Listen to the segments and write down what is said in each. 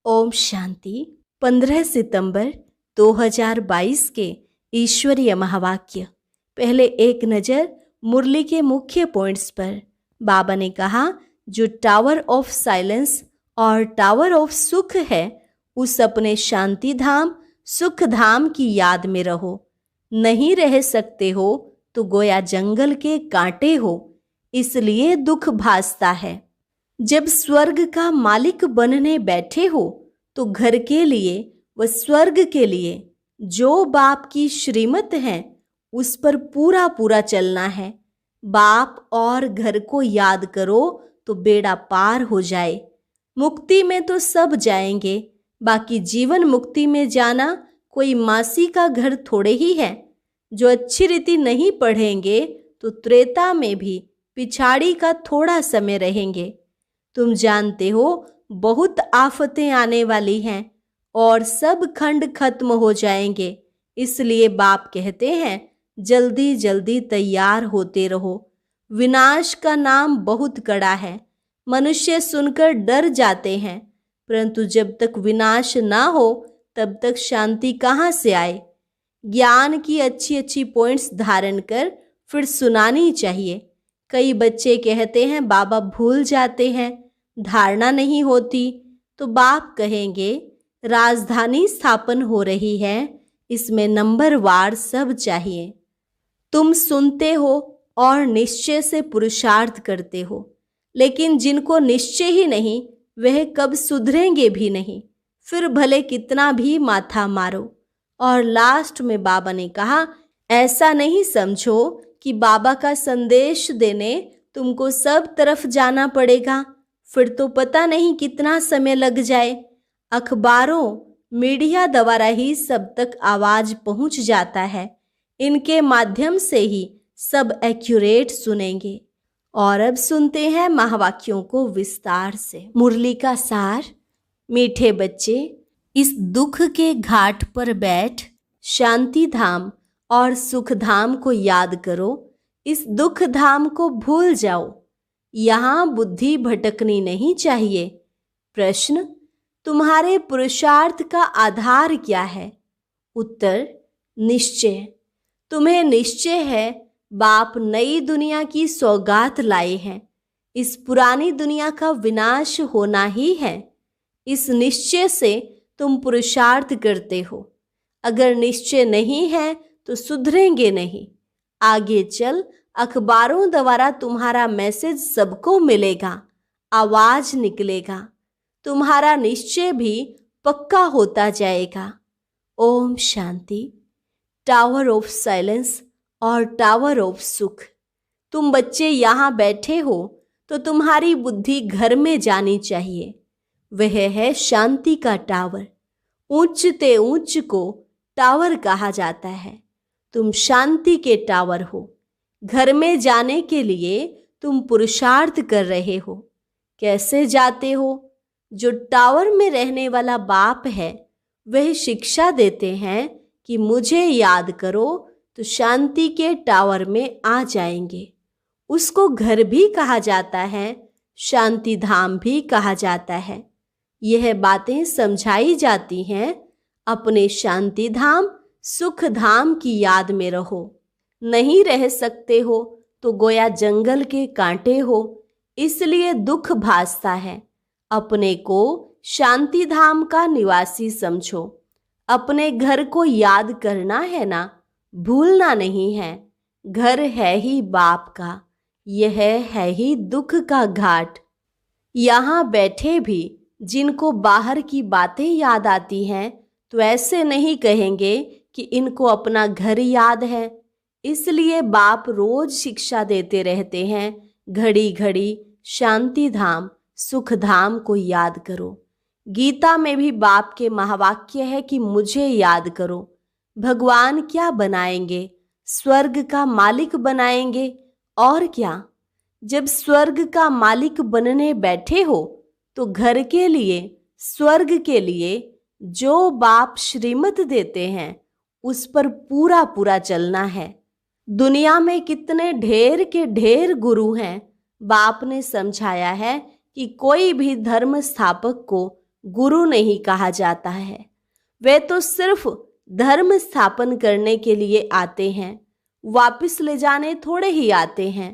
ओम शांति। 15 सितंबर 2022 के ईश्वरीय महावाक्य। पहले एक नज़र मुरली के मुख्य पॉइंट्स पर। बाबा ने कहा, जो टावर ऑफ साइलेंस और टावर ऑफ सुख है, उस अपने शांति धाम सुख धाम की याद में रहो। नहीं रह सकते हो तो गोया जंगल के कांटे हो, इसलिए दुख भासता है। जब स्वर्ग का मालिक बनने बैठे हो तो घर के लिए व स्वर्ग के लिए जो बाप की श्रीमत है उस पर पूरा पूरा चलना है। बाप और घर को याद करो तो बेड़ा पार हो जाए। मुक्ति में तो सब जाएंगे, बाकी जीवन मुक्ति में जाना कोई मासी का घर थोड़े ही है। जो अच्छी रीति नहीं पढ़ेंगे तो त्रेता में भी पिछाड़ी का थोड़ा समय रहेंगे। तुम जानते हो बहुत आफतें आने वाली हैं और सब खंड खत्म हो जाएंगे, इसलिए बाप कहते हैं जल्दी जल्दी तैयार होते रहो। विनाश का नाम बहुत कड़ा है, मनुष्य सुनकर डर जाते हैं, परंतु जब तक विनाश ना हो तब तक शांति कहाँ से आए। ज्ञान की अच्छी अच्छी पॉइंट्स धारण कर फिर सुनानी चाहिए। कई बच्चे कहते हैं बाबा भूल जाते हैं, धारणा नहीं होती, तो बाप कहेंगे राजधानी स्थापन हो रही है, इसमें नंबरवार सब चाहिए। तुम सुनते हो और निश्चय से पुरुषार्थ करते हो, लेकिन जिनको निश्चय ही नहीं वह कब सुधरेंगे भी नहीं, फिर भले कितना भी माथा मारो। और लास्ट में बाबा ने कहा, ऐसा नहीं समझो कि बाबा का संदेश देने तुमको सब तरफ जाना पड़ेगा, फिर तो पता नहीं कितना समय लग जाए। अखबारों मीडिया द्वारा ही सब तक आवाज पहुंच जाता है, इनके माध्यम से ही सब एक्यूरेट सुनेंगे। और अब सुनते हैं महावाक्यों को विस्तार से। मुरली का सार। मीठे बच्चे, इस दुख के घाट पर बैठ शांति धाम और सुख धाम को याद करो। इस दुख धाम को भूल जाओ, यहाँ बुद्धि भटकनी नहीं चाहिए। प्रश्न, तुम्हारे पुरुषार्थ का आधार क्या है? उत्तर, निश्चय। तुम्हें निश्चय है बाप नई दुनिया की सौगात लाए हैं, इस पुरानी दुनिया का विनाश होना ही है। इस निश्चय से तुम पुरुषार्थ करते हो। अगर निश्चय नहीं है तो सुधरेंगे नहीं। आगे चल अखबारों द्वारा तुम्हारा मैसेज सबको मिलेगा, आवाज निकलेगा, तुम्हारा निश्चय भी पक्का होता जाएगा। Om Shanti. Tower of silence और टावर ऑफ सुख। तुम बच्चे यहाँ बैठे हो तो तुम्हारी बुद्धि घर में जानी चाहिए। वह है शांति का टावर। ऊंचते ऊंच को टावर कहा जाता है। तुम शांति के टावर हो। घर में जाने के लिए तुम पुरुषार्थ कर रहे हो। कैसे जाते हो? जो टावर में रहने वाला बाप है वह शिक्षा देते हैं कि मुझे याद करो तो शांति के टावर में आ जाएंगे। उसको घर भी कहा जाता है, शांति धाम भी कहा जाता है। यह बातें समझाई जाती हैं। अपने शांति धाम सुख धाम की याद में रहो। नहीं रह सकते हो तो गोया जंगल के कांटे हो, इसलिए दुख भासता है। अपने को शांति धाम का निवासी समझो। अपने घर को याद करना है ना, भूलना नहीं है। घर है ही बाप का, यह है ही दुख का घाट। यहाँ बैठे भी जिनको बाहर की बातें याद आती हैं तो ऐसे नहीं कहेंगे कि इनको अपना घर याद है। इसलिए बाप रोज शिक्षा देते रहते हैं, घड़ी घड़ी शांति धाम सुख धाम को याद करो। गीता में भी बाप के महावाक्य है कि मुझे याद करो। भगवान क्या बनाएंगे? स्वर्ग का मालिक बनाएंगे। और क्या? जब स्वर्ग का मालिक बनने बैठे हो तो घर के लिए स्वर्ग के लिए जो बाप श्रीमत देते हैं उस पर पूरा पूरा चलना है। दुनिया में कितने ढेर के ढेर गुरु हैं। बाप ने समझाया है कि कोई भी धर्म स्थापक को गुरु नहीं कहा जाता है। वे तो सिर्फ धर्म स्थापन करने के लिए आते हैं, वापस ले जाने थोड़े ही आते हैं।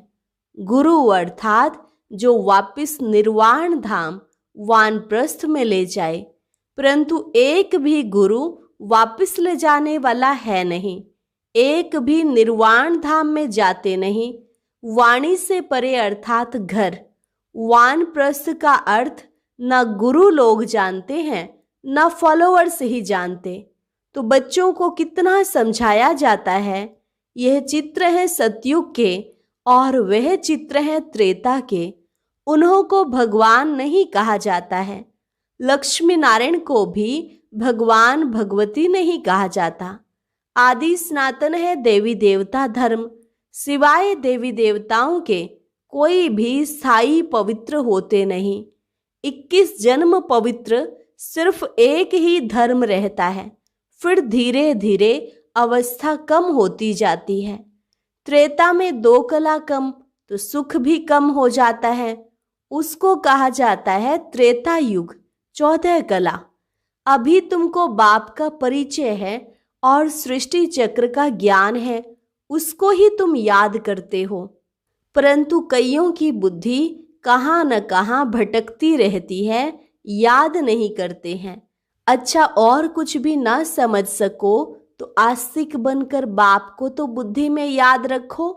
गुरु अर्थात जो वापस निर्वाण धाम वानप्रस्थ में ले जाए, परंतु एक भी गुरु वापस ले जाने वाला है नहीं, एक भी निर्वाण धाम में जाते नहीं। वाणी से परे अर्थात घर। वानप्रस्थ का अर्थ न गुरु लोग जानते हैं न फॉलोअर्स ही जानते। तो बच्चों को कितना समझाया जाता है। यह चित्र है सतयुग के और वह चित्र है त्रेता के। उन्हों को भगवान नहीं कहा जाता है। लक्ष्मी नारायण को भी भगवान भगवती नहीं कहा जाता। आदि सनातन है देवी देवता धर्म। सिवाय देवी देवताओं के कोई भी स्थायी पवित्र होते नहीं। 21 जन्म पवित्र सिर्फ एक ही धर्म रहता है, फिर धीरे धीरे अवस्था कम होती जाती है। त्रेता में 2 कला कम तो सुख भी कम हो जाता है। उसको कहा जाता है त्रेता युग 14 कला। अभी तुमको बाप का परिचय है और सृष्टि चक्र का ज्ञान है, उसको ही तुम याद करते हो, परंतु कईयों की बुद्धि कहाँ न कहाँ भटकती रहती है, याद नहीं करते हैं। अच्छा, और कुछ भी ना समझ सको तो आस्तिक बनकर बाप को तो बुद्धि में याद रखो।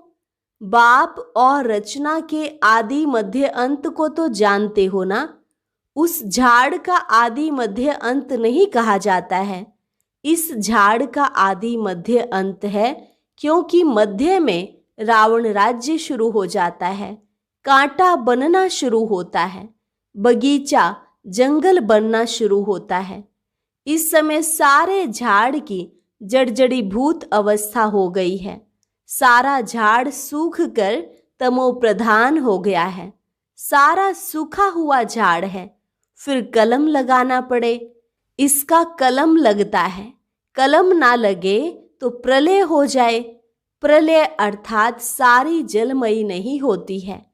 बाप और रचना के आदि मध्य अंत को तो जानते हो ना। उस झाड़ का आदि मध्य अंत नहीं कहा जाता है। इस झाड़ का आदि मध्य अंत है, क्योंकि मध्य में रावण राज्य शुरू हो जाता है, कांटा बनना शुरू होता है, बगीचा जंगल बनना शुरू होता है। इस समय सारे झाड़ की जड़जड़ीभूत अवस्था हो गई है। सारा झाड़ सूख कर तमो प्रधान हो गया है। सारा सूखा हुआ झाड़ है। फिर कलम लगाना पड़े, इसका कलम लगता है। कलम ना लगे तो प्रलय हो जाए। प्रलय अर्थात सारी जलमयी नहीं होती है,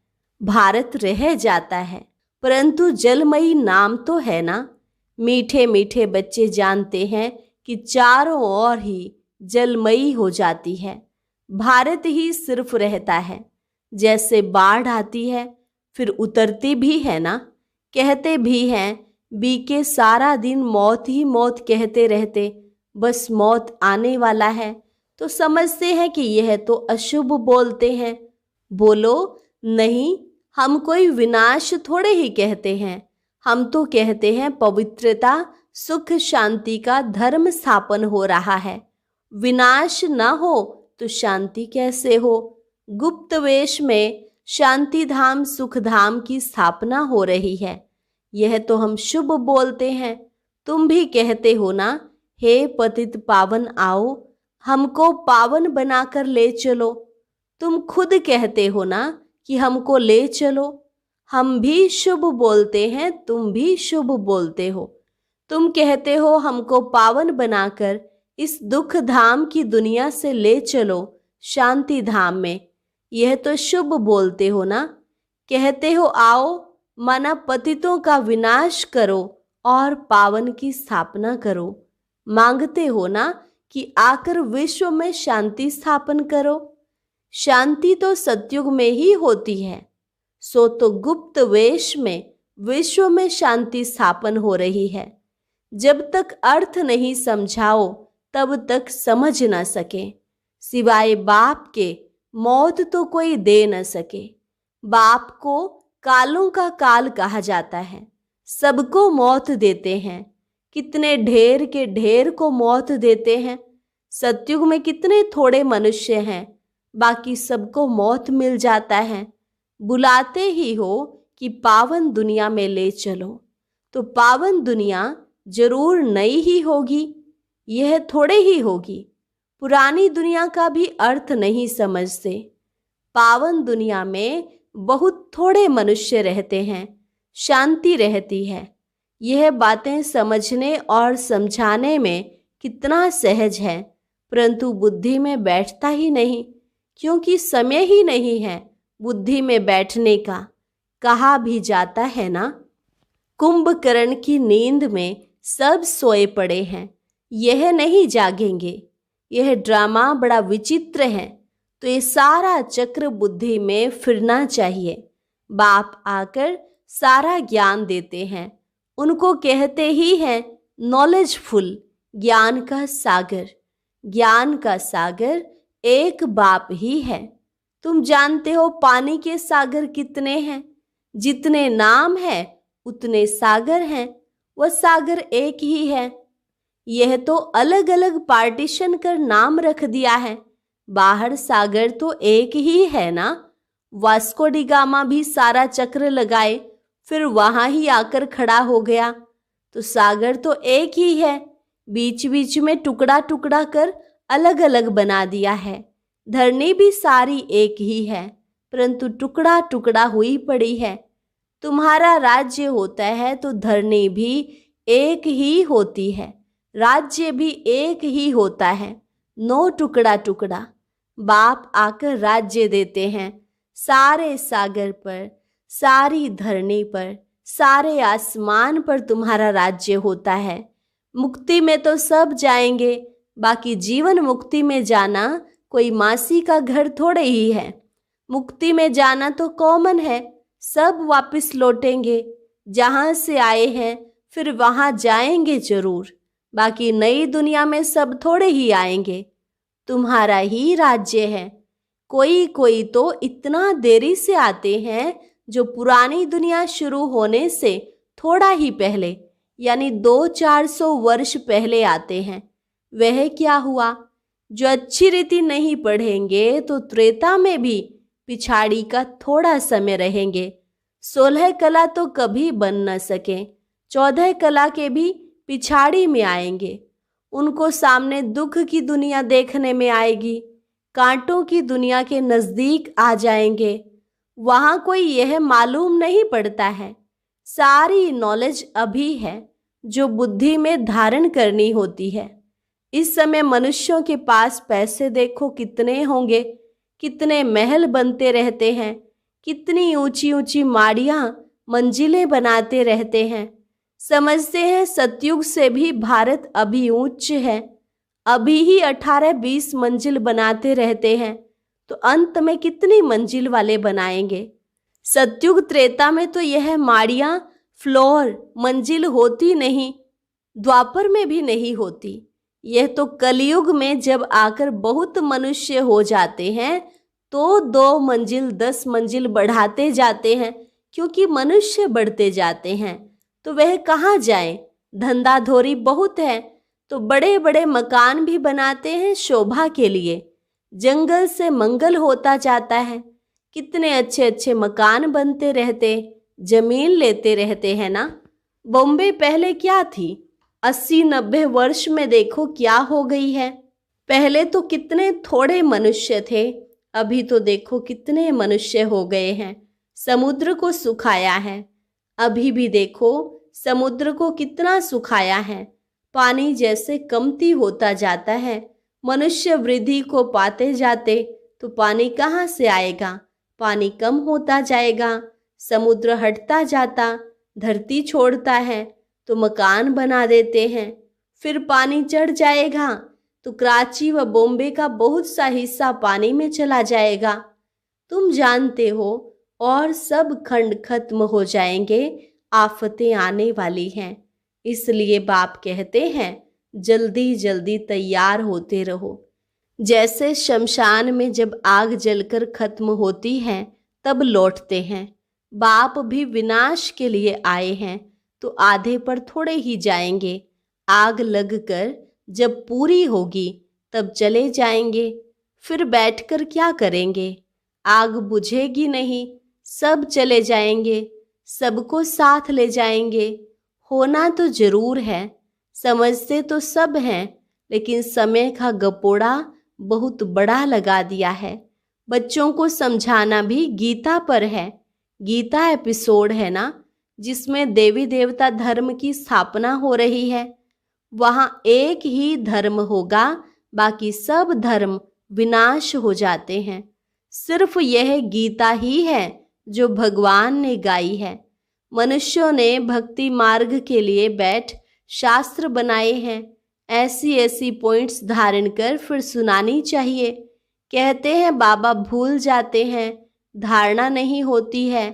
भारत रह जाता है, परंतु जलमयी नाम तो है ना। मीठे मीठे बच्चे जानते हैं कि चारों ओर ही जलमयी हो जाती है, भारत ही सिर्फ रहता है। जैसे बाढ़ आती है फिर उतरती भी है ना। कहते भी हैं बीके सारा दिन मौत ही मौत कहते रहते, बस मौत आने वाला है तो समझते हैं कि यह तो अशुभ बोलते हैं। बोलो नहीं, हम कोई विनाश थोड़े ही कहते हैं, हम तो कहते हैं पवित्रता सुख शांति का धर्म स्थापन हो रहा है। विनाश न हो तो शांति कैसे हो। गुप्त वेश में शांति धाम सुख धाम की स्थापना हो रही है, यह तो हम शुभ बोलते हैं। तुम भी कहते हो ना, हे पतित पावन आओ, हमको पावन बनाकर ले चलो। तुम खुद कहते हो ना कि हमको ले चलो। हम भी शुभ बोलते हैं, तुम भी शुभ बोलते हो। तुम कहते हो हमको पावन बनाकर इस दुख धाम की दुनिया से ले चलो शांति धाम में, यह तो शुभ बोलते हो ना। कहते हो आओ, माना पतितों का विनाश करो और पावन की स्थापना करो। मांगते हो ना कि आकर विश्व में शांति स्थापन करो। शांति तो सतयुग में ही होती है, सो तो गुप्त वेश में विश्व में शांति स्थापन हो रही है। जब तक अर्थ नहीं समझाओ तब तक समझ न सके। सिवाय बाप के मौत तो कोई दे न सके। बाप को कालों का काल कहा जाता है, सबको मौत देते हैं। कितने ढेर के ढेर को मौत देते हैं। सतयुग में कितने थोड़े मनुष्य हैं, बाकी सबको मौत मिल जाता है। बुलाते ही हो कि पावन दुनिया में ले चलो, तो पावन दुनिया जरूर नई ही होगी, यह थोड़े ही होगी। पुरानी दुनिया का भी अर्थ नहीं समझते। पावन दुनिया में बहुत थोड़े मनुष्य रहते हैं, शांति रहती है। यह बातें समझने और समझाने में कितना सहज है, परंतु बुद्धि में बैठता ही नहीं, क्योंकि समय ही नहीं है बुद्धि में बैठने का। कहा भी जाता है ना, कुंभकर्ण की नींद में सब सोए पड़े हैं, यह नहीं जागेंगे। यह ड्रामा बड़ा विचित्र है, तो ये सारा चक्र बुद्धि में फिरना चाहिए। बाप आकर सारा ज्ञान देते हैं, उनको कहते ही हैं नॉलेजफुल, ज्ञान का सागर। ज्ञान का सागर एक बाप ही है। तुम जानते हो पानी के सागर कितने हैं? जितने नाम है उतने सागर हैं, वह सागर एक ही है। यह तो अलग अलग पार्टीशन कर नाम रख दिया है, बाहर सागर तो एक ही है ना। वास्को डी गामा भी सारा चक्र लगाए, फिर वहां ही आकर खड़ा हो गया, तो सागर तो एक ही है। बीच बीच में टुकड़ा टुकड़ा कर अलग अलग बना दिया है। धरनी भी सारी एक ही है, परंतु टुकड़ा टुकड़ा हुई पड़ी है। तुम्हारा राज्य होता है तो धरनी भी एक ही होती है, राज्य भी एक ही होता है, नो टुकड़ा टुकड़ा। बाप आकर राज्य देते हैं सारे सागर पर, सारी धरनी पर, सारे आसमान पर तुम्हारा राज्य होता है। मुक्ति में तो सब जाएंगे, बाकी जीवन मुक्ति में जाना कोई मासी का घर थोड़े ही है। मुक्ति में जाना तो कॉमन है, सब वापस लौटेंगे, जहां से आए हैं फिर वहां जाएंगे जरूर। बाकी नई दुनिया में सब थोड़े ही आएंगे, तुम्हारा ही राज्य है। कोई कोई तो इतना देरी से आते हैं जो पुरानी दुनिया शुरू होने से थोड़ा ही पहले, यानी 200-400 वर्ष पहले आते हैं। वह क्या हुआ? जो अच्छी रीति नहीं पढ़ेंगे तो त्रेता में भी पिछाड़ी का थोड़ा समय रहेंगे। 16 कला तो कभी बन न सके, 14 कला के भी पिछाड़ी में आएंगे। उनको सामने दुख की दुनिया देखने में आएगी, कांटों की दुनिया के नजदीक आ जाएंगे। वहां कोई यह मालूम नहीं पड़ता है। सारी नॉलेज अभी है जो बुद्धि में धारण करनी होती है। इस समय मनुष्यों के पास पैसे देखो कितने होंगे, कितने महल बनते रहते हैं, कितनी ऊंची ऊंची माड़ियां मंजिलें बनाते रहते हैं। समझते हैं सतयुग से भी भारत अभी उच्च है, अभी ही 18-20 मंजिल बनाते रहते हैं, तो अंत में कितनी मंजिल वाले बनाएंगे। सतयुग त्रेता में तो यह माड़ियां फ्लोर मंजिल होती नहीं, द्वापर में भी नहीं होती। यह तो कलयुग में जब आकर बहुत मनुष्य हो जाते हैं तो 2 मंजिल 10 मंजिल बढ़ाते जाते हैं, क्योंकि मनुष्य बढ़ते जाते हैं। तो वह कहाँ जाए? धंधा धोरी बहुत है तो बड़े बड़े मकान भी बनाते हैं शोभा के लिए। जंगल से मंगल होता जाता है, कितने अच्छे अच्छे मकान बनते रहते, जमीन लेते रहते हैं ना। बॉम्बे पहले क्या थी? 80-90 वर्ष में देखो क्या हो गई है। पहले तो कितने थोड़े मनुष्य थे, अभी तो देखो कितने मनुष्य हो गए हैं। समुद्र को सुखाया है, अभी भी देखो समुद्र को कितना सुखाया है। पानी जैसे कमती होता जाता है, मनुष्य वृद्धि को पाते जाते तो पानी कहाँ से आएगा? पानी कम होता जाएगा, समुद्र हटता जाता, धरती छोड़ता है तो मकान बना देते हैं। फिर पानी चढ़ जाएगा तो कराची व बॉम्बे का बहुत सा हिस्सा पानी में चला जाएगा। तुम जानते हो, और सब खंड खत्म हो जाएंगे, आफतें आने वाली हैं। इसलिए बाप कहते हैं जल्दी जल्दी तैयार होते रहो। जैसे शमशान में जब आग जलकर खत्म होती है तब लौटते हैं, बाप भी विनाश के लिए आए हैं तो आधे पर थोड़े ही जाएंगे। आग लगकर जब पूरी होगी तब चले जाएंगे। फिर बैठकर क्या करेंगे? आग बुझेगी नहीं, सब चले जाएंगे, सबको साथ ले जाएंगे। होना तो जरूर है, समझते तो सब हैं, लेकिन समय का गपोड़ा बहुत बड़ा लगा दिया है। बच्चों को समझाना भी गीता पर है। गीता एपिसोड है ना, जिसमें देवी देवता धर्म की स्थापना हो रही है। वहां एक ही धर्म होगा, बाकी सब धर्म विनाश हो जाते हैं। सिर्फ यह गीता ही है जो भगवान ने गाई है। मनुष्यों ने भक्ति मार्ग के लिए बैठ शास्त्र बनाए हैं। ऐसी ऐसी पॉइंट्स धारण कर फिर सुनानी चाहिए। कहते हैं बाबा भूल जाते हैं, धारणा नहीं होती है।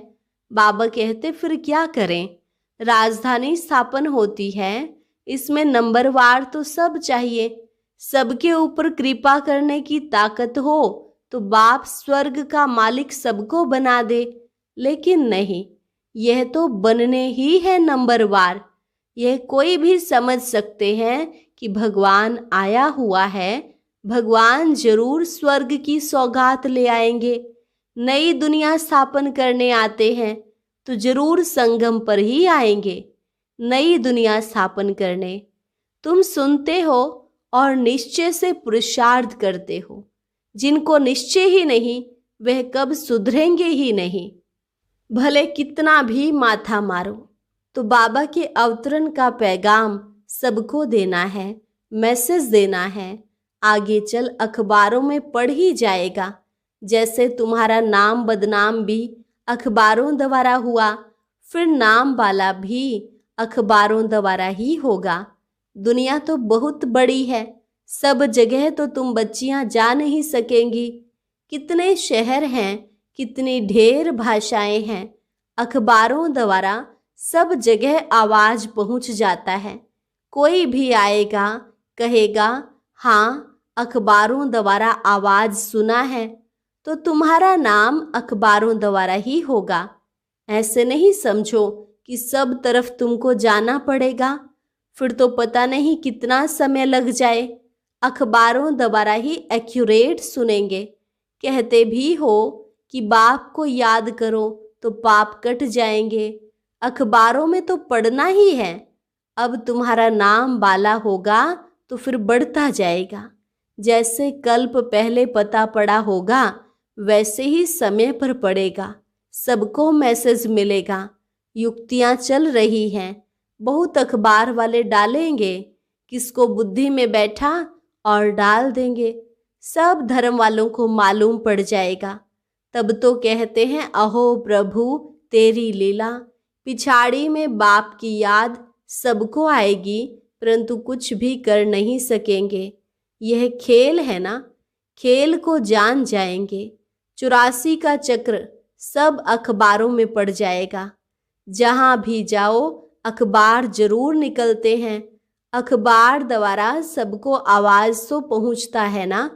बाबा कहते फिर क्या करें? राजधानी स्थापन होती है, इसमें नंबरवार तो सब चाहिए। सबके ऊपर कृपा करने की ताकत हो तो बाप स्वर्ग का मालिक सबको बना दे, लेकिन नहीं, यह तो बनने ही है नंबरवार। यह कोई भी समझ सकते हैं कि भगवान आया हुआ है, भगवान जरूर स्वर्ग की सौगात ले आएंगे। नई दुनिया स्थापन करने आते हैं तो जरूर संगम पर ही आएंगे नई दुनिया स्थापन करने। तुम सुनते हो और निश्चय से पुरुषार्थ करते हो। जिनको निश्चय ही नहीं वह कब सुधरेंगे ही नहीं। भले कितना भी माथा मारो तो बाबा के अवतरण का पैगाम सबको देना है, मैसेज देना है। आगे चल अखबारों में पढ़ ही जाएगा। जैसे तुम्हारा नाम बदनाम भी अखबारों द्वारा हुआ, फिर नाम वाला भी अखबारों द्वारा ही होगा। दुनिया तो बहुत बड़ी है, सब जगह तो तुम बच्चियां जा नहीं सकेंगी। कितने शहर हैं, कितनी ढेर भाषाएं हैं। अखबारों द्वारा सब जगह आवाज पहुंच जाता है। कोई भी आएगा कहेगा हाँ अखबारों द्वारा आवाज सुना है, तो तुम्हारा नाम अखबारों द्वारा ही होगा। ऐसे नहीं समझो कि सब तरफ तुमको जाना पड़ेगा, फिर तो पता नहीं कितना समय लग जाए। अखबारों द्वारा ही एक्यूरेट सुनेंगे। कहते भी हो कि बाप को याद करो तो पाप कट जाएंगे। अखबारों में तो पढ़ना ही है। अब तुम्हारा नाम बाला होगा तो फिर बढ़ता जाएगा। जैसे कल्प पहले पता पड़ा होगा वैसे ही समय पर पड़ेगा। सबको मैसेज मिलेगा। युक्तियां चल रही हैं, बहुत अखबार वाले डालेंगे, किसको बुद्धि में बैठा और डाल देंगे। सब धर्म वालों को मालूम पड़ जाएगा। तब तो कहते हैं अहो प्रभु तेरी लीला। पिछाड़ी में बाप की याद सबको आएगी, परंतु कुछ भी कर नहीं सकेंगे। यह खेल है ना, खेल को जान जाएंगे। 84 का चक्र सब अखबारों में पड़ जाएगा। जहां भी जाओ अखबार जरूर निकलते हैं। अखबार द्वारा सबको आवाज तो पहुंचता है ना।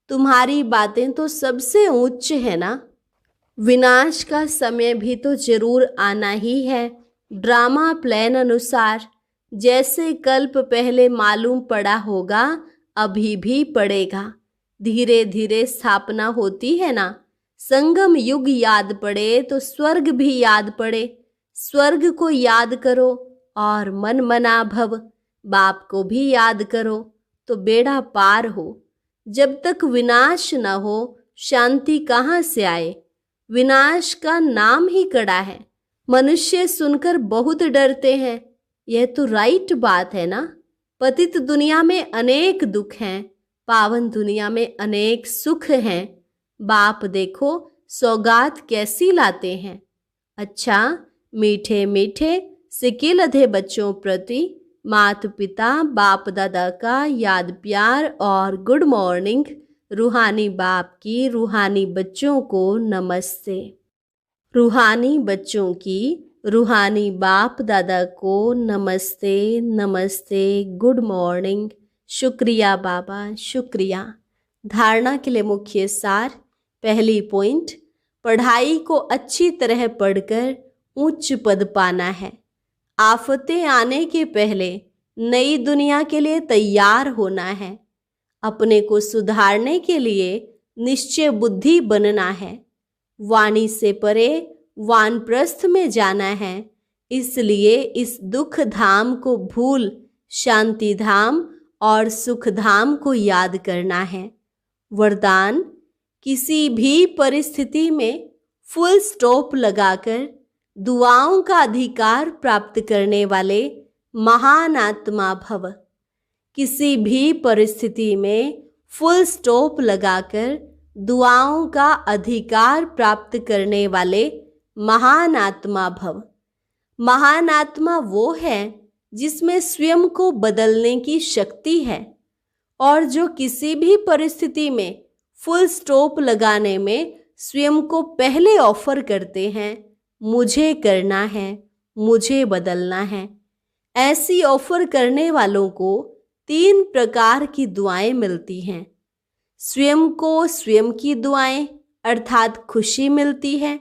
तुम्हारी बातें तो सबसे उच्च है ना। विनाश का समय भी तो जरूर आना ही है। ड्रामा प्लान अनुसार जैसे कल्प पहले मालूम पड़ा होगा अभी भी पड़ेगा। धीरे धीरे स्थापना होती है ना। संगम युग याद पड़े तो स्वर्ग भी याद पड़े। स्वर्ग को याद करो और मन मना भव। बाप को भी याद करो तो बेड़ा पार हो। जब तक विनाश न हो शांति कहाँ से आए। विनाश का नाम ही कड़ा है। मनुष्य सुनकर बहुत डरते हैं। यह तो राइट बात है ना। पतित दुनिया में अनेक दुख हैं, पावन दुनिया में अनेक सुख हैं। बाप देखो सौगात कैसी लाते हैं। अच्छा, मीठे मीठे सिकिलधे बच्चों प्रति माता पिता बाप दादा का याद प्यार और गुड मॉर्निंग। रूहानी बाप की रूहानी बच्चों को नमस्ते। रूहानी बच्चों की रूहानी बाप दादा को नमस्ते नमस्ते, गुड मॉर्निंग। शुक्रिया बाबा, शुक्रिया। धारणा के लिए मुख्य सार। पहली पॉइंट, पढ़ाई को अच्छी तरह पढ़कर उच्च पद पाना है। आफतें आने के पहले नई दुनिया के लिए तैयार होना है। अपने को सुधारने के लिए निश्चय बुद्धि बनना है। वाणी से परे वानप्रस्थ में जाना है। इसलिए इस दुख धाम को भूल शांति धाम और सुख धाम को याद करना है। वरदान, किसी भी परिस्थिति में फुल स्टॉप लगाकर दुआओं का अधिकार प्राप्त करने वाले महान आत्मा भव। किसी भी परिस्थिति में फुल स्टॉप लगाकर दुआओं का अधिकार प्राप्त करने वाले महान आत्मा भव। महान आत्मा वो है जिसमें स्वयं को बदलने की शक्ति है और जो किसी भी परिस्थिति में फुल स्टॉप लगाने में स्वयं को पहले ऑफर करते हैं, मुझे करना है, मुझे बदलना है। ऐसी ऑफर करने वालों को 3 प्रकार की दुआएं मिलती हैं। स्वयं को स्वयं की दुआएं अर्थात खुशी मिलती है,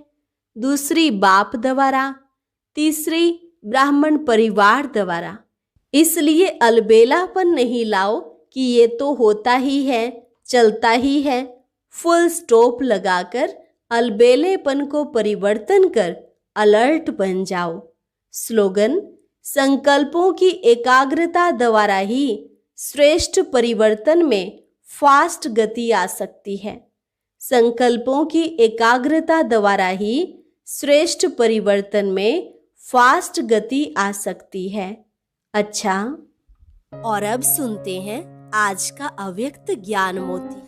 दूसरी बाप द्वारा, तीसरी ब्राह्मण परिवार द्वारा। इसलिए अलबेलापन नहीं लाओ कि ये तो होता ही है, चलता ही है। फुल स्टॉप लगाकर अलबेलेपन को परिवर्तन कर अलर्ट बन जाओ। स्लोगन: संकल्पों की एकाग्रता द्वारा ही श्रेष्ठ परिवर्तन में फास्ट गति आ सकती है। संकल्पों की एकाग्रता द्वारा ही श्रेष्ठ परिवर्तन में फास्ट गति आ सकती है। अच्छा, और अब सुनते हैं आज का अव्यक्त ज्ञान मोती।